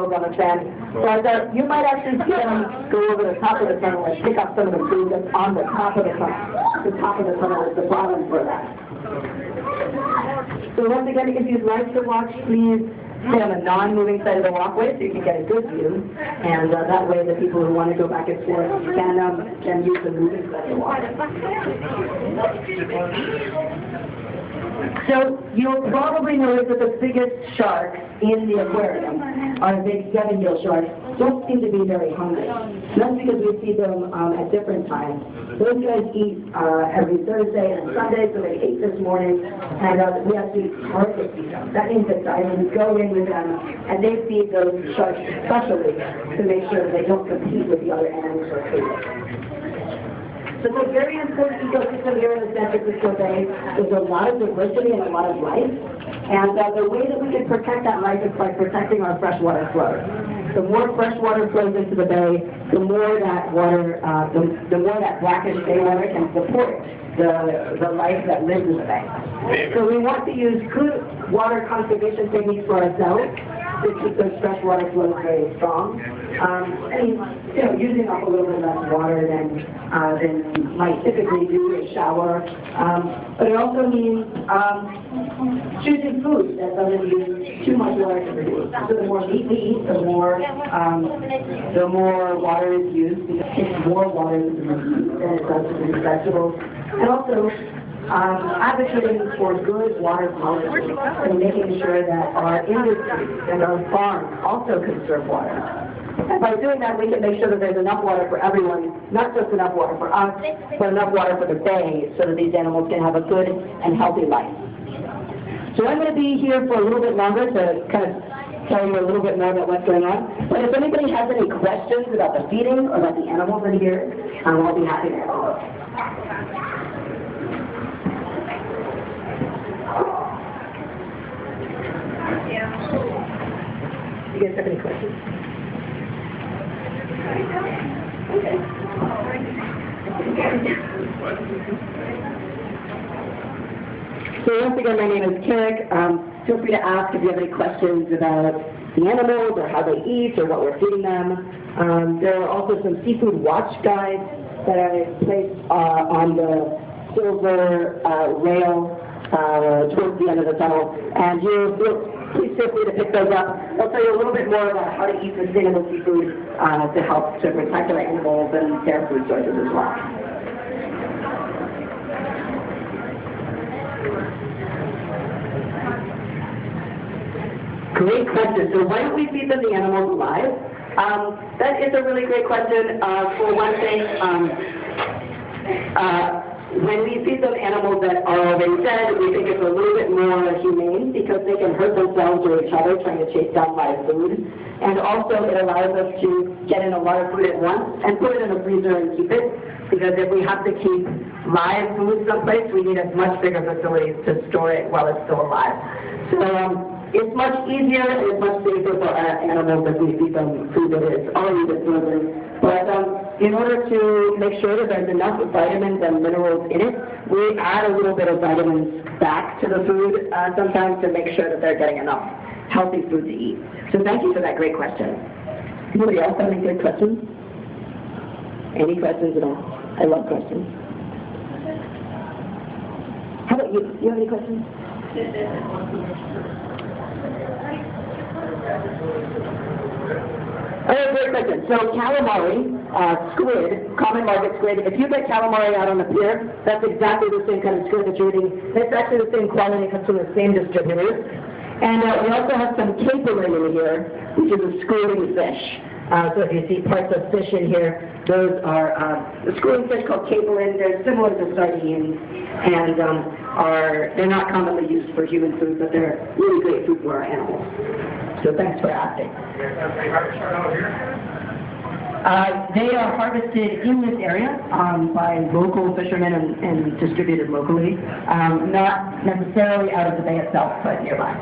on the sand. But you might actually see them go over the top of the tunnel and pick up some of the food that's on the top of the tunnel. The top of the tunnel is the bottom for that. So once again, if you'd like to watch, please stay on the non-moving side of the walkway so you can get a good view. And that way the people who want to go back and forth can use the moving side of the walkway. So you'll probably notice that the biggest sharks in the aquarium are the big 7-gill sharks. Don't seem to be very hungry. That's because we feed them at different times. Those guys eat every Thursday and Sunday, so they ate this morning, and we actually target feed them. That means that divers go in with them, and they feed those sharks especially to make sure that they don't compete with the other animals for food. So it's a very important ecosystem here in the San Francisco Bay. There's a lot of diversity and a lot of life. And the way that we can protect that life is by protecting our freshwater flows. The more fresh water flows into the bay, the more that water, the more that brackish bay water can support the life that lives in the bay. So we want to use good water conservation techniques for ourselves to keep those freshwater flows very strong. Using up a little bit less water than you might typically do in a shower. But it also means choosing food that doesn't use too much water to produce. So the more meat we eat, the more water is used, because it takes more water to produce meat than it does to produce vegetables. And also, advocating for good water quality and making sure that our industries and our farms also conserve water. And by doing that, we can make sure that there's enough water for everyone, not just enough water for us, but enough water for the bay so that these animals can have a good and healthy life. So I'm going to be here for a little bit longer to kind of tell you a little bit more about what's going on. But if anybody has any questions about the feeding or about the animals in here, I'll be happy to answer those. You guys have any questions? Okay. So once again, my name is Carrick. Feel free to ask if you have any questions about the animals or how they eat or what we're feeding them. There are also some seafood watch guides that I placed on the silver rail towards the end of the tunnel, and please feel free to pick those up. They'll tell you a little bit more about how to eat sustainable seafood to help to protect our animals and their food sources as well. Great question. So why don't we feed them the animals alive? That is a really great question. For one thing, when we feed them animals that are already dead, we think it's a little bit more humane because they can hurt themselves or each other trying to chase down live food. And also it allows us to get in a lot of food at once and put it in a freezer and keep it. Because if we have to keep live food someplace, we need a much bigger facility to store it while it's still alive. So it's much easier and it's much safer for our animals if we feed them food that is already frozen. But in order to make sure that there's enough vitamins and minerals in it, we add a little bit of vitamins back to the food sometimes to make sure that they're getting enough healthy food to eat. So thank you for that great question. Anybody else have any good questions? Any questions at all? I love questions. How about you? You have any questions? Oh, great question. So calamari, squid, common market squid, if you get calamari out on the pier, that's exactly the same kind of squid that you're eating. It's actually the same quality, it comes from the same distributors. And we also have some capelin in here, which is a schooling fish. So if you see parts of fish in here, those are the schooling fish called capelin. They're similar to sardines, and they're not commonly used for human food, but they're really great food for our animals. So thanks for asking. They are harvested in this area by local fishermen and distributed locally, not necessarily out of the bay itself, but nearby.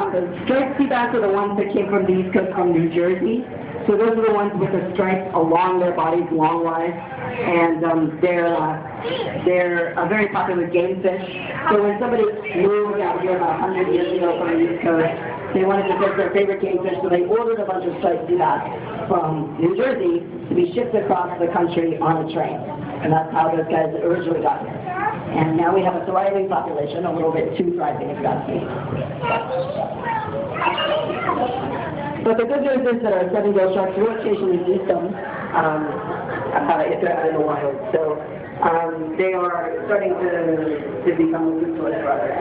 The striped sea bass are the ones that came from the East Coast from New Jersey. So those are the ones with the stripes along their bodies long-wise. and they're very popular game fish. So when somebody moved out here about 100 years ago from the East Coast, they wanted to fish their favorite game fish, so they ordered a bunch of striped sea bass from New Jersey to be shipped across the country on a train. And that's how those guys originally got here. And now we have a thriving population, a little bit too thriving, if you ask me. But the good news is that our seven-gill sharks, we don't occasionally eat them if they're out in the wild. So they are starting to become a food source for others.